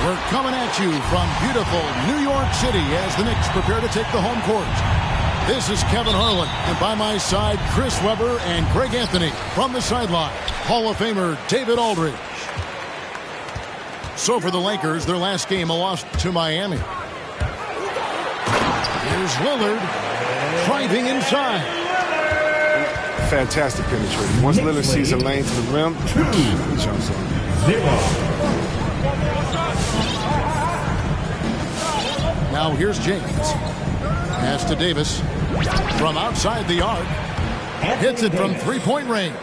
We're coming at you from beautiful New York City as the Knicks prepare to take the home court. This is Kevin Harlan, and by my side, Chris Webber and Greg Anthony. From the sideline, Hall of Famer David Aldridge. So for the Lakers, their last game, a loss to Miami. Here's Lillard, driving inside. Fantastic penetration. Once Lillard sees a lane to the rim, he jumps on. Now here's James. Pass to Davis. From outside the arc. Hits it from three-point range.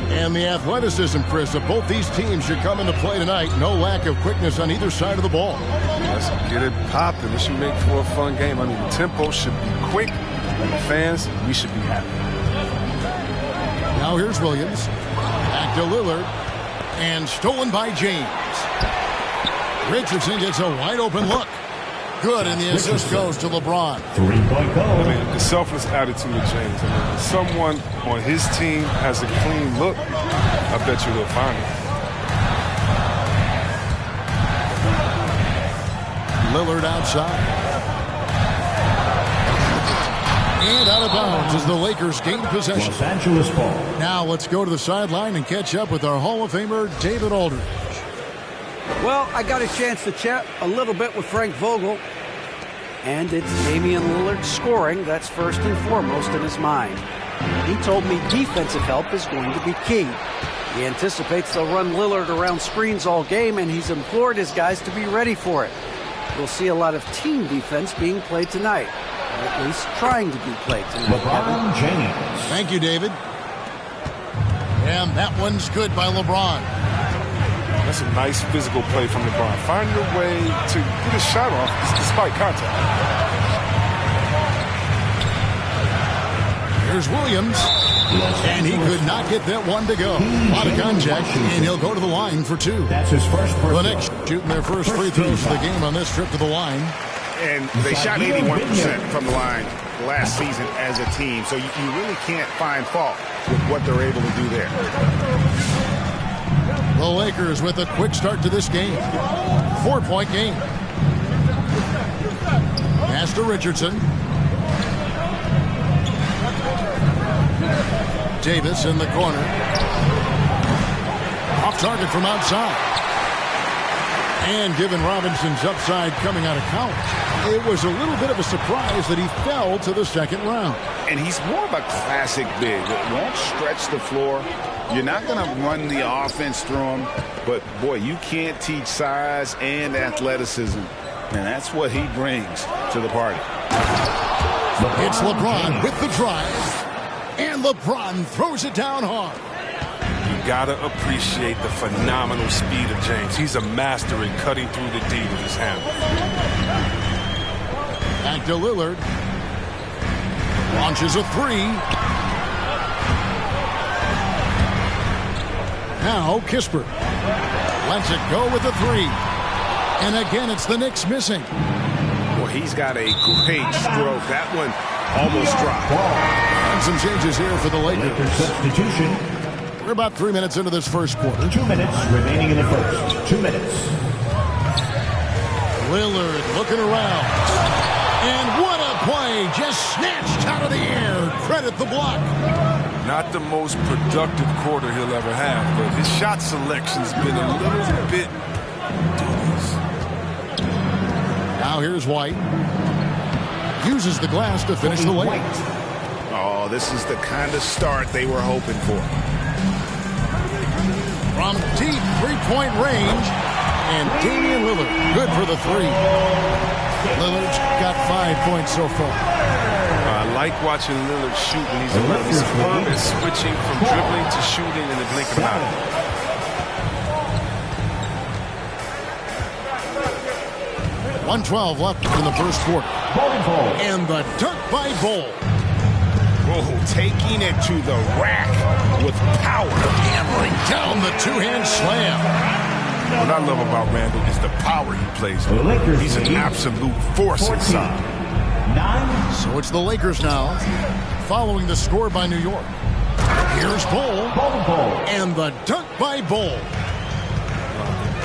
And the athleticism, Chris, of both these teams should come into play tonight. No lack of quickness on either side of the ball. Let's get it popping. This should make for a fun game. I mean, the tempo should be quick. And the fans, we should be happy. Now here's Williams. Back to Lillard. And stolen by James. Richardson gets a wide-open look. Good, and the assist goes to LeBron. Three-point goal. I mean, the selfless attitude of James. I mean, if someone on his team has a clean look, I bet you they'll find it. Lillard outside. And out of bounds as the Lakers gain possession. Los Angeles ball. Now let's go to the sideline and catch up with our Hall of Famer, David Aldridge. Well, I got a chance to chat a little bit with Frank Vogel, and it's Damian Lillard scoring that's first and foremost in his mind. He told me defensive help is going to be key. He anticipates they'll run Lillard around screens all game, and he's implored his guys to be ready for it. We'll see a lot of team defense being played tonight, or at least trying to be played tonight. LeBron James. Thank you, David. And that one's good by LeBron. That's a nice physical play from LeBron. Find your way to get a shot off despite contact. Here's Williams. And he could not get that one to go. A lot of contact, and he'll go to the line for two. That's his first The Knicks shooting their first free throws of the game on this trip to the line. And they shot 81% from the line last season as a team. So you really can't find fault with what they're able to do there. The Lakers with a quick start to this game. 4-point game. Pass to Richardson. Davis in the corner. Off target from outside. And given Robinson's upside coming out of college, it was a little bit of a surprise that he fell to the second round. And he's more of a classic big. It won't stretch the floor. You're not going to run the offense through him, but boy, you can't teach size and athleticism, and that's what he brings to the party. It's LeBron with the drive, and LeBron throws it down hard. You gotta appreciate the phenomenal speed of James. He's a master in cutting through the D with his hand. Back to Lillard. Launches a three. Now Kispert lets it go with a three. And again, it's the Knicks missing. Well, he's got a great stroke. That one almost dropped. And some changes here for the Lakers. Substitution. We're about 3 minutes into this first quarter. 2 minutes remaining in the first. 2 minutes. Lillard looking around. And what a play. Just snatched out of the air. Credit the block. Not the most productive quarter he'll ever have, but his shot selection's been a little bit dubious. Now here's White. Uses the glass to finish the lane. Oh, this is the kind of start they were hoping for. From deep three-point range. And Damian Lillard, good for the three. Lillard's got 5 points so far. I like watching Lillard shoot when he's around. He's firm and switching from dribbling to shooting in the blink of an eye. 1:12 left in the first quarter. And the dunk by Bol. Oh, taking it to the rack with power. Hammering down the two-hand slam. What I love about Randall is the power he plays with. He's an absolute force inside. So it's the Lakers now, following the score by New York. Here's Bol. And the dunk by Bol.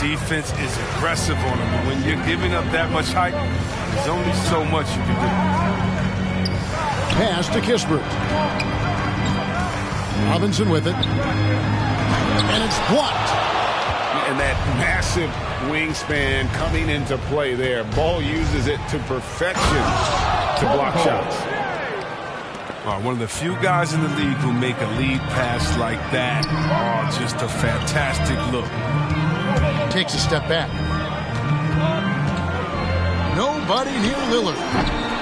defense is aggressive on him. And when you're giving up that much height, there's only so much you can do. Pass to Kispert. Robinson with it. And it's blocked. And that massive wingspan coming into play there. Ball uses it to perfection to block shots. One of the few guys in the league who make a lead pass like that. Oh, just a fantastic look. Takes a step back. Nobody near Lillard.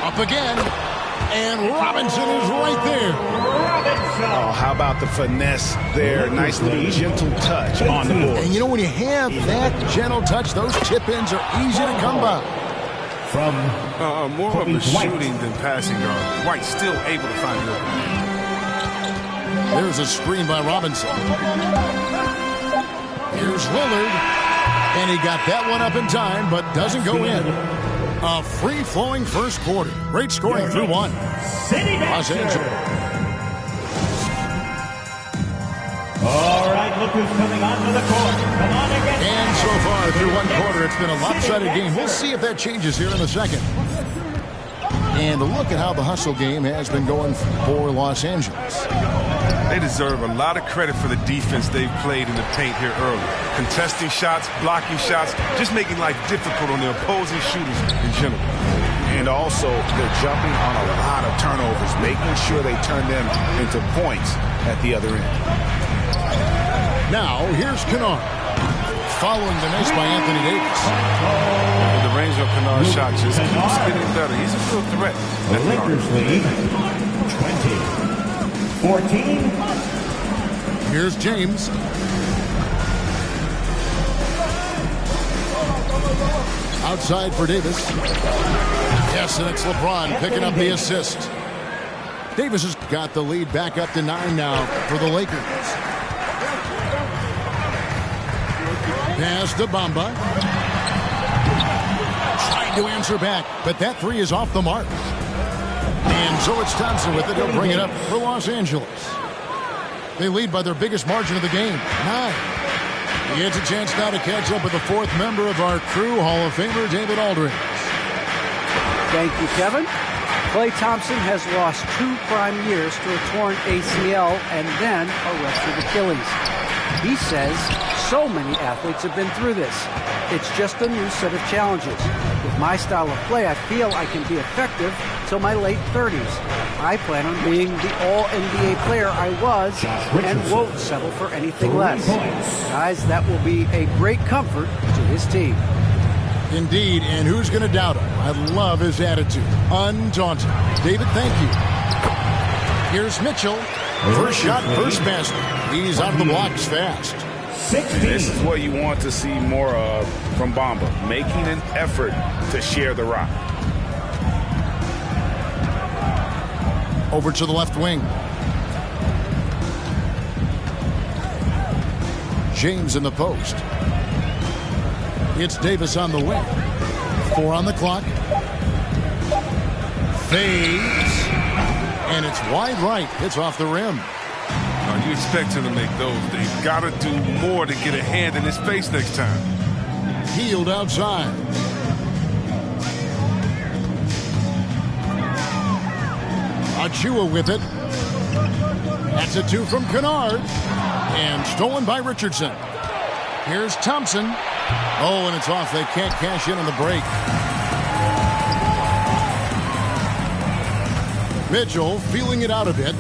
Up again. And Robinson is right there. Oh, how about the finesse there? Nice little gentle touch on the board. And you know, when you have that gentle touch, those chip-ins are easy to come by. From more of a shooting than passing guard. White still able to find the opening. There's a screen by Robinson. Here's Lillard. And he got that one up in time, but doesn't go in. A free-flowing first quarter. Great scoring through one. Los Angeles. All right, look who's coming onto the court. Come on again. And so far through one quarter, it's been a lopsided game. We'll see if that changes here in a second. And look at how the hustle game has been going for Los Angeles. They deserve a lot of credit for the defense they've played in the paint here early. Contesting shots, blocking shots, just making life difficult on the opposing shooters in general. And also, they're jumping on a lot of turnovers, making sure they turn them into points at the other end. Now, here's Kennard. Following the miss by Anthony Davis. The range of Kennard's shot just keeps getting better. He's a real threat. The Lakers lead 20-14. Here's James. Outside for Davis. Yes, and it's LeBron picking up the assist. Davis has got the lead back up to 9 now for the Lakers. Pass to Bamba. Trying to answer back, but that three is off the mark. And so it's Thompson with it. He'll bring it up for Los Angeles. They lead by their biggest margin of the game, 9. He gets a chance now to catch up with the fourth member of our crew, Hall of Famer David Aldridge. Thank you, Kevin. Klay Thompson has lost 2 prime years to a torn ACL and then a ruptured Achilles. He says so many athletes have been through this. It's just a new set of challenges. With my style of play, I feel I can be effective till my late 30s. I plan on being the all-NBA player I was and won't settle for anything less. Guys, that will be a great comfort to his team. Indeed, and who's going to doubt him? I love his attitude. Undaunted. David, thank you. Here's Mitchell. First shot, first basket. He's out of the blocks fast. 16. This is what you want to see more of from Bamba, making an effort to share the rock. Over to the left wing. James in the post. It's Davis on the wing. 4 on the clock. Fades. And it's wide right. It's off the rim. You expect him to make those. They've got to do more to get a hand in his face next time. Healed outside. Achua with it. That's a 2 from Kennard. And stolen by Richardson. Here's Thompson. Oh, and it's off. They can't cash in on the break. Mitchell feeling it out a bit.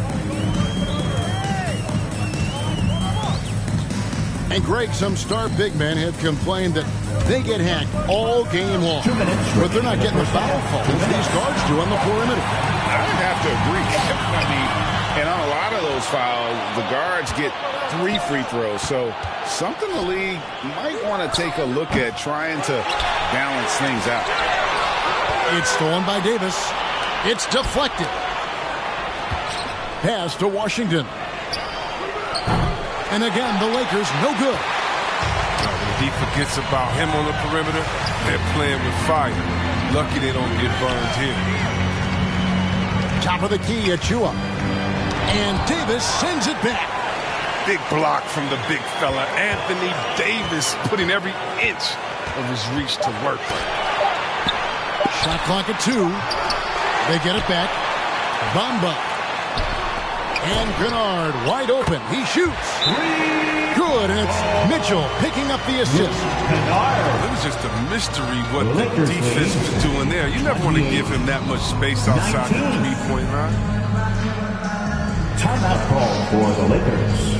And Greg, some star big men have complained that they get hacked all game long. 2 minutes. But they're not getting the foul calls these guards do on the perimeter. I would have to agree. I mean, and on a lot of those fouls, the guards get 3 free throws. So something the league might want to take a look at, trying to balance things out. It's stolen by Davis. It's deflected. Pass to Washington. And again, the Lakers no good. When he forgets about him on the perimeter, they're playing with fire. Lucky they don't get burned here. Top of the key, Achua. And Davis sends it back. Big block from the big fella. Anthony Davis putting every inch of his reach to work. Shot clock at 2. They get it back. Bamba. And Kennard wide open. He shoots. Good, and it's Mitchell picking up the assist. It was just a mystery what the defense was doing there. You never want to give him that much space outside the three-point line. Timeout call for the Lakers.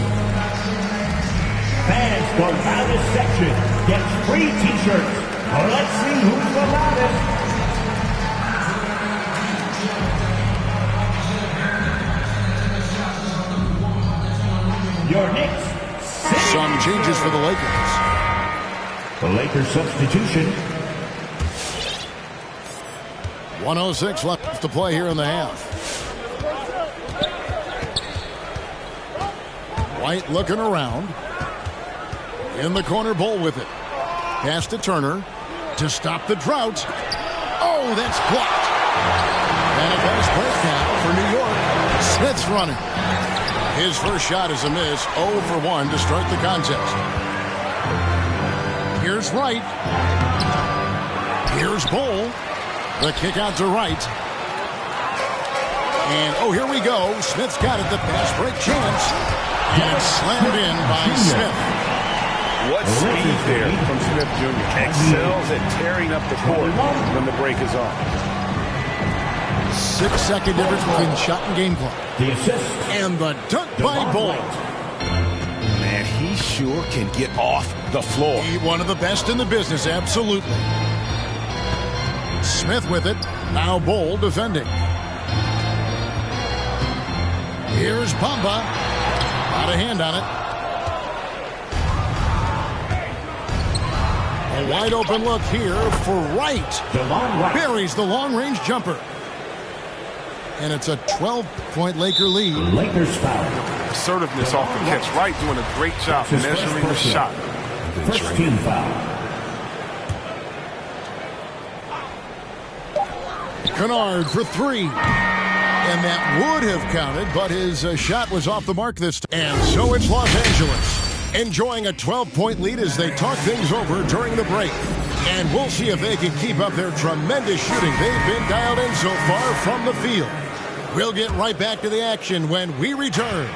Fans go out of section. Get free t-shirts. Let's see who's the loudest. Your Knicks. Some changes for the Lakers. The Lakers substitution. 1:06 left to play here in the half. White looking around. In the corner, Bull with it. Pass to Turner to stop the drought. Oh, that's blocked. And a fast break now for New York. Smith's running. His first shot is a miss. 0 for 1 to start the contest. Here's Wright. Here's Bull. The kick out to Wright. And, oh, here we go. Smith's got it. The fast break chance. And slammed in by Smith. What speed there from Smith Jr. Excels at tearing up the court when the break is on. 6-second difference between shot and game clock. The assist. And the dunk by Bull. Man, he sure can get off the floor. He one of the best in the business, absolutely. Smith with it. Now Bull defending. Here's Bamba. Got a hand on it. A wide open look here for Wright. Buries the long-range jumper. And it's a 12-point Laker lead. Lakers foul. Assertiveness off the catch. Wright doing a great job measuring the shot. First team foul. Kennard for 3. And that would have counted, but his shot was off the mark this time. And so it's Los Angeles, enjoying a 12-point lead as they talk things over during the break. And we'll see if they can keep up their tremendous shooting. They've been dialed in so far from the field. We'll get right back to the action when we return.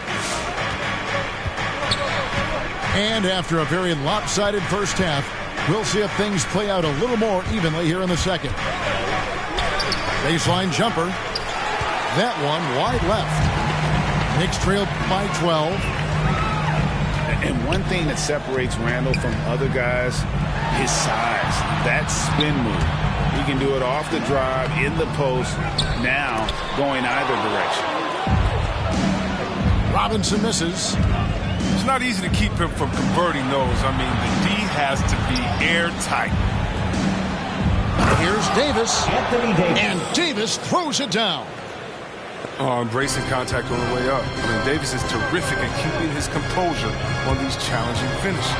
And after a very lopsided first half, we'll see if things play out a little more evenly here in the second. Baseline jumper. That one wide left. Knicks trail by 12. And one thing that separates Randall from other guys, his size. That spin move. He can do it off the drive, in the post, now going either direction. Robinson misses. It's not easy to keep him from converting those. I mean, the D has to be airtight. Here's Davis. Anthony Davis. And Davis throws it down. Embracing contact on the way up. I mean, Davis is terrific at keeping his composure on these challenging finishes.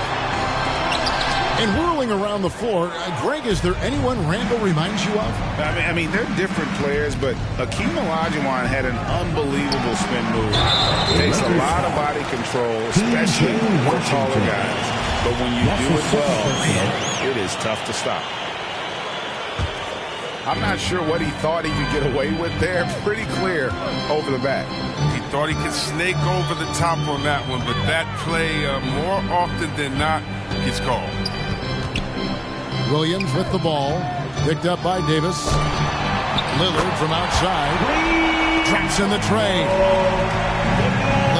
And whirling around the floor, Greg, is there anyone Randall reminds you of? I mean, they're different players, but Hakeem Olajuwon had an unbelievable spin move. Takes a lot of body control, especially for taller guys. But when you do it well, it is tough to stop. I'm not sure what he thought he could get away with there. Pretty clear over the back. He thought he could snake over the top on that one, but that play, more often than not, gets called. Williams with the ball. Picked up by Davis. Lillard from outside. Drops in the tray.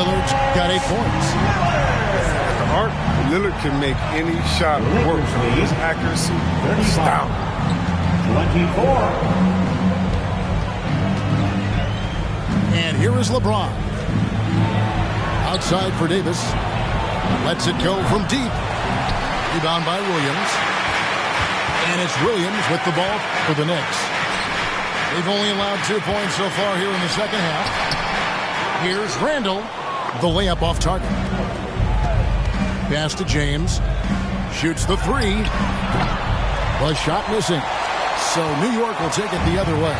Lillard's got 8 points. Art, Lillard can make any shot work. His accuracy, style. 24. And here is LeBron. Outside for Davis. Lets it go from deep. Rebound by Williams. And it's Williams with the ball for the Knicks. They've only allowed 2 points so far here in the second half. Here's Randall. The layup off target. Pass to James. Shoots the 3. The shot missing. So New York will take it the other way.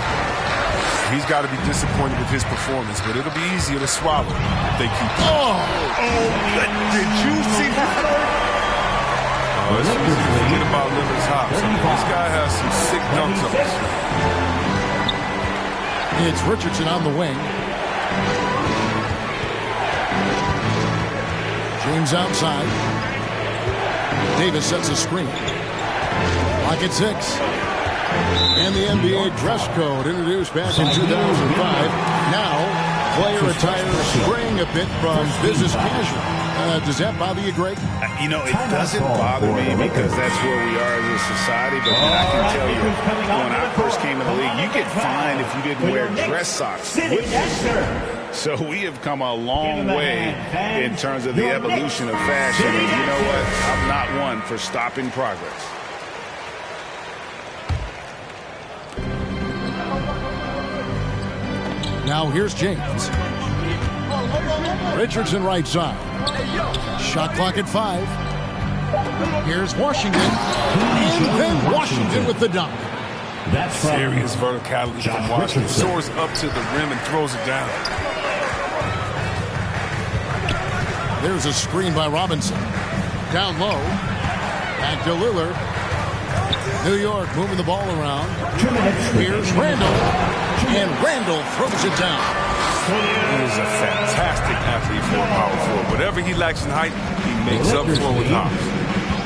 He's got to be disappointed with his performance, but it'll be easier to swallow if they keep. Did you see that? It's easy to forget about Lillard's hops. I mean, this guy has some sick dunks up his sleeve. It's Richardson on the wing. James outside. Davis sets a screen. Clock at 6. And the NBA dress code introduced back in 2005. Now, player attire straying a bit from business casual. Does that bother you, Greg? You know, it doesn't bother me because that's where we are as a society. But man, I can tell you, when I first came in the league, you get fined if you didn't wear dress socks with you. So we have come a long way in terms of the evolution of fashion. And you know what? I'm not one for stopping progress. Now here's James. Richardson right side. Shot clock at 5. Here's Washington. And then Washington with the dunk. That's Serious verticality from Washington. Soars up to the rim and throws it down. There's a screen by Robinson. Down low. Back to Lillard. New York moving the ball around. Here's Randall. And Randall throws it down. He is a fantastic athlete for a power forward. Whatever he lacks in height, he makes up for with hops.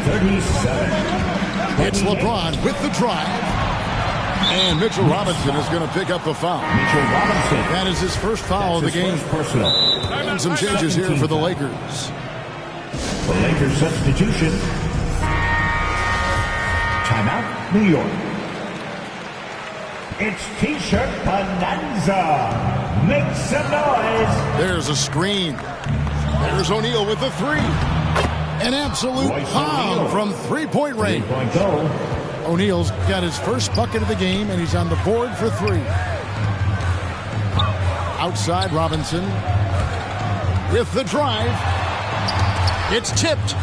37. It's LeBron with the drive. And Mitchell Robinson is going to pick up the foul. Mitchell Robinson. That is his first foul of the game. Personal. And some changes here for the Lakers. The Lakers substitution. Timeout, New York. It's T-shirt bonanza. Make some noise. There's a screen. There's O'Neal with the 3. An absolute bomb from three-point range. Three-point goal. O'Neal's got his first bucket of the game, and he's on the board for 3. Outside Robinson with the drive. It's tipped.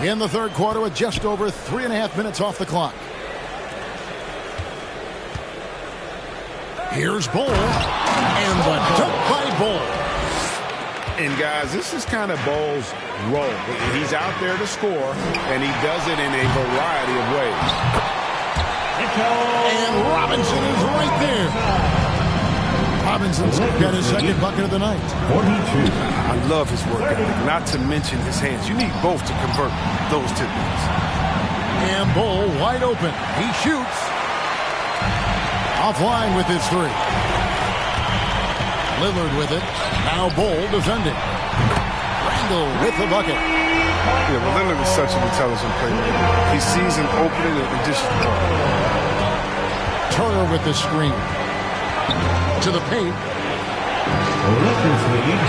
In the third quarter with just over 3.5 minutes off the clock. Here's Bol. And the dunk by Bol. And guys, this is kind of Bol's role. He's out there to score, and he does it in a variety of ways. And Robinson is right there. Robinson's got his second bucket of the night. 42. I love his work ethic, not to mention his hands. You need both to convert those tip-ins. And Bol wide open. He shoots. Offline with his 3. Lillard with it. Now Bol defending. Randall with the bucket. Yeah, but Lillard is such an intelligent player. He sees an opening and dishes the ball. Turner with the screen. To the paint. Lakers lead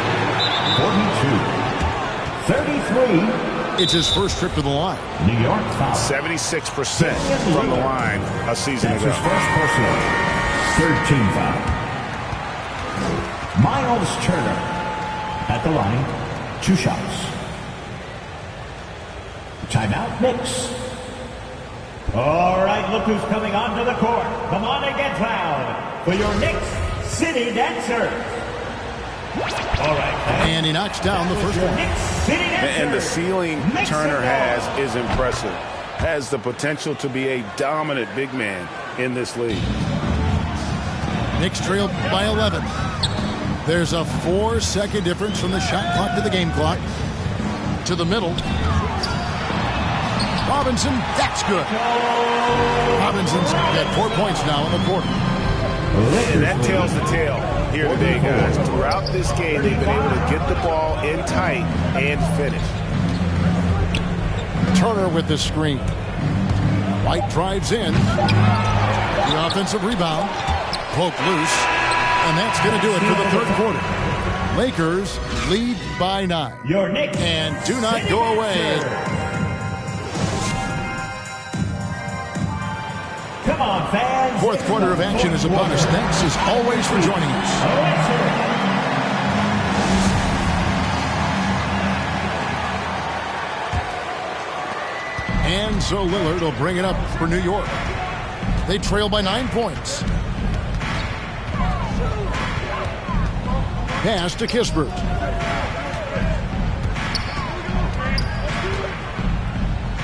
42-33. It's his first trip to the line. New York foul. 76% from the line a season That's ago. his first personal. Third team foul. Miles Turner at the line. 2 shots. Timeout, Knicks. All right, look who's coming onto the court. Come on and get loud for your Knicks City Dancers. All right. And he knocks down the first one. Knicks City Dancers. And the ceiling Make Turner some has noise. is impressive. Has the potential to be a dominant big man in this league. Knicks trail by 11. There's a 4-second difference from the shot clock to the game clock. To the middle. Robinson, that's good. Robinson's got 4 points now in the quarter. And that tells the tale here today, guys. Throughout this game, they've been able to get the ball in tight and finish. Turner with the screen. White drives in. The offensive rebound. Poke loose. And that's going to do it for the third quarter. Lakers lead by 9. Your Knicks And do not City go away. Dancers. Come on, fans. Fourth quarter of action is upon us. Thanks as always for joining us. And so Lillard will bring it up for New York. They trail by 9 points. Pass to Kispert.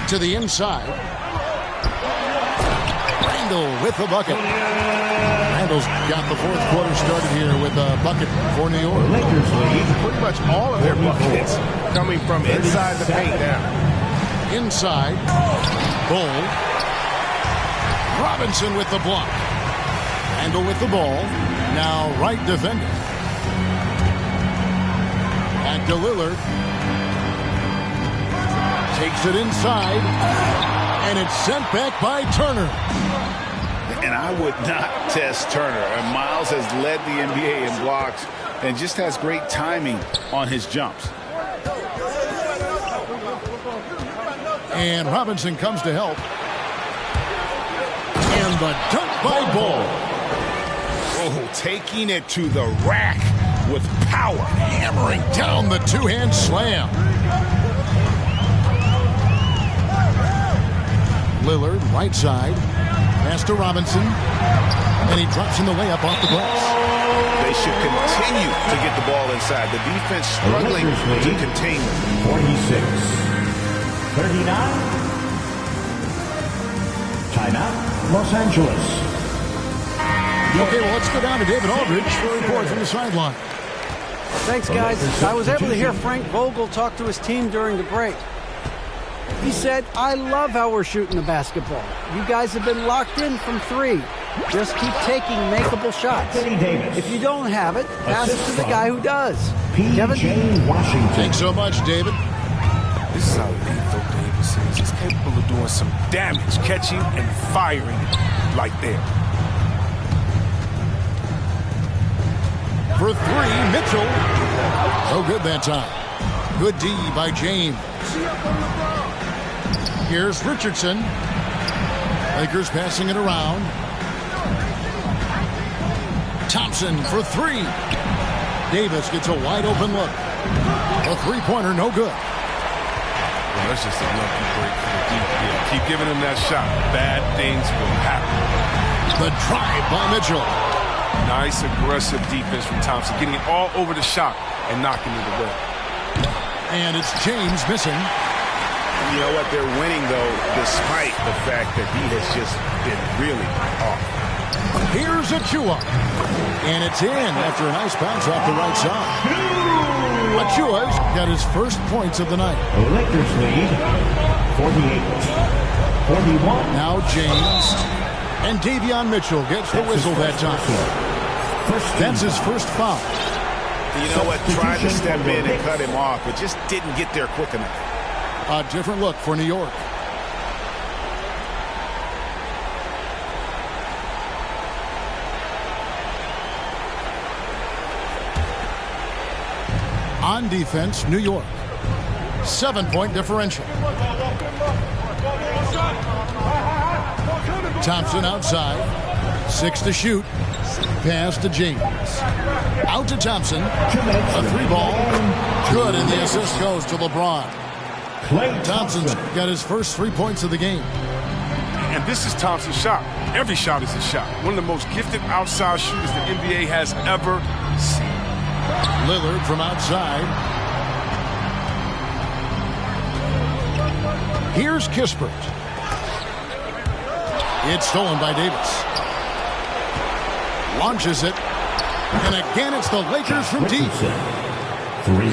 To the inside. Randall with the bucket. Randall's got the fourth quarter started here with a bucket for New York. Lakers lead. Pretty much all of their buckets coming from inside the paint now. Inside. Bull. Robinson with the block. Randall with the ball. Now right defender. Back to Lillard. Takes it inside. And it's sent back by Turner. And I would not test Turner. And Miles has led the NBA in blocks and just has great timing on his jumps. And Robinson comes to help. And the dunk by Bull. Oh, taking it to the rack with power. Hammering down the two-hand slam. Lillard, right side. Pass to Robinson. And he drops in the layup off the glass. They should continue to get the ball inside. The defense struggling to contain them. 46-39. Timeout, Los Angeles. Okay, well, let's go down to David Aldridge for a report from the sideline. Thanks, guys. I was able to hear Frank Vogel talk to his team during the break. He said, I love how we're shooting the basketball. You guys have been locked in from 3. Just keep taking makeable shots. If you don't have it, pass it to the guy who does. Kevin? Washington. Thanks so much, David. This is how lethal Davis is. He's capable of doing some damage, catching and firing like there. For 3, Mitchell. No good that time. Good D by James. Here's Richardson. Lakers passing it around. Thompson for 3. Davis gets a wide open look. A three-pointer, no good. Well, that's just a lucky break for the deep. Yeah, keep giving him that shot. Bad things will happen. The drive by Mitchell. Nice aggressive defense from Thompson, getting it all over the shot and knocking it away. And it's James missing. You know what? They're winning, though, despite the fact that he has just been really off. Here's Achua. And it's in after a nice bounce off the right side. Achua's got his first points of the night. Lakers lead 48-41. Now James. And Davion Mitchell gets the whistle that time. That's his first foul. You know what? Tried to step in and cut him off, but just didn't get there quick enough. A different look for New York. On defense, New York. 7-point differential. Thompson outside. 6 to shoot. Pass to James. Out to Thompson. A 3-ball. Good, and the assist goes to LeBron. Thompson's got his first 3 points of the game. And this is Thompson's shot. Every shot is a shot. One of the most gifted outside shooters the NBA has ever seen. Lillard from outside. Here's Kispert. It's stolen by Davis. Launches it. And again, it's the Lakers from deep.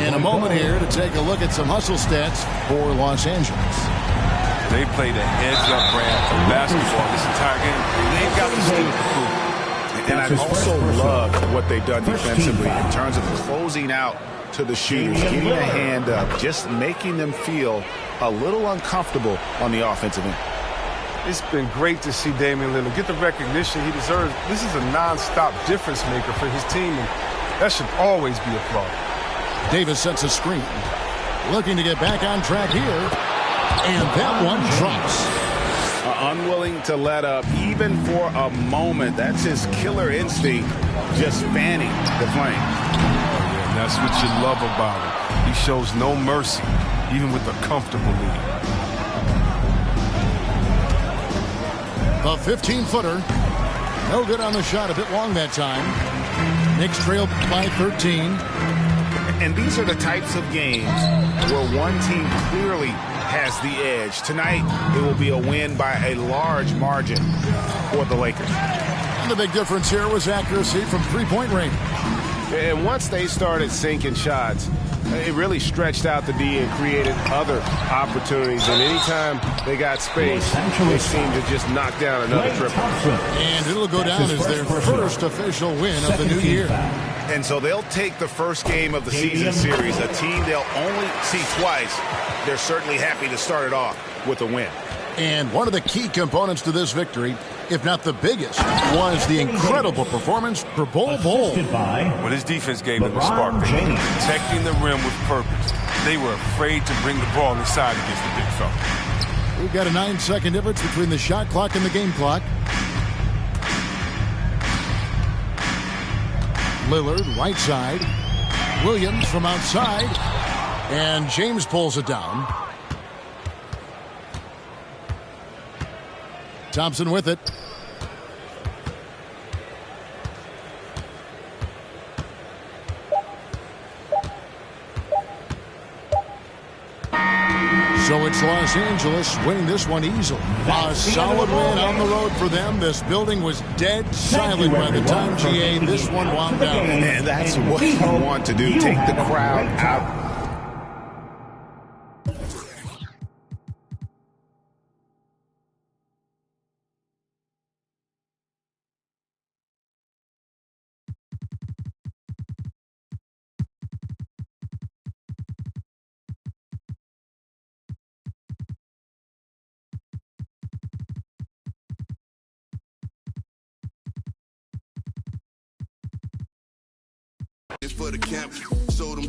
In a moment here to take a look at some hustle stats for Los Angeles. They played a heads-up brand of basketball this entire game. They've got the steam to prove. And I also love what they've done defensively in terms of closing out to the shooters, getting a hand up, just making them feel a little uncomfortable on the offensive end. It's been great to see Damian Lillard get the recognition he deserves. This is a non-stop difference maker for his team, and that should always be applauded. Davis sets a screen. Looking to get back on track here. And that one drops. Unwilling to let up even for a moment. That's his killer instinct, just fanning the flame. Yeah, and that's what you love about him. He shows no mercy, even with a comfortable lead. The 15-footer. No good on the shot, a bit long that time. Knicks trail by 13. And these are the types of games where one team clearly has the edge. Tonight, it will be a win by a large margin for the Lakers. And the big difference here was accuracy from three-point range. And once they started sinking shots, it really stretched out the D and created other opportunities. And anytime they got space, they seemed to just knock down another triple. And it'll go down as their first official win of the new year. And so they'll take the first game of the season series, a team they'll only see twice. They're certainly happy to start it off with a win. And one of the key components to this victory, if not the biggest, was the incredible performance for Bol Bol. Well, his defense gave them the spark. They were protecting the rim with purpose. They were afraid to bring the ball inside against the big fella. We've got a 9-second difference between the shot clock and the game clock. Lillard, right side. Williams from outside. And James pulls it down. Thompson with it. So it's Los Angeles winning this one easily. A solid win on the road for them. This building was dead silent by the time GA this one wound down. And that's what you want to do. Take the crowd out. For the camp, showed them to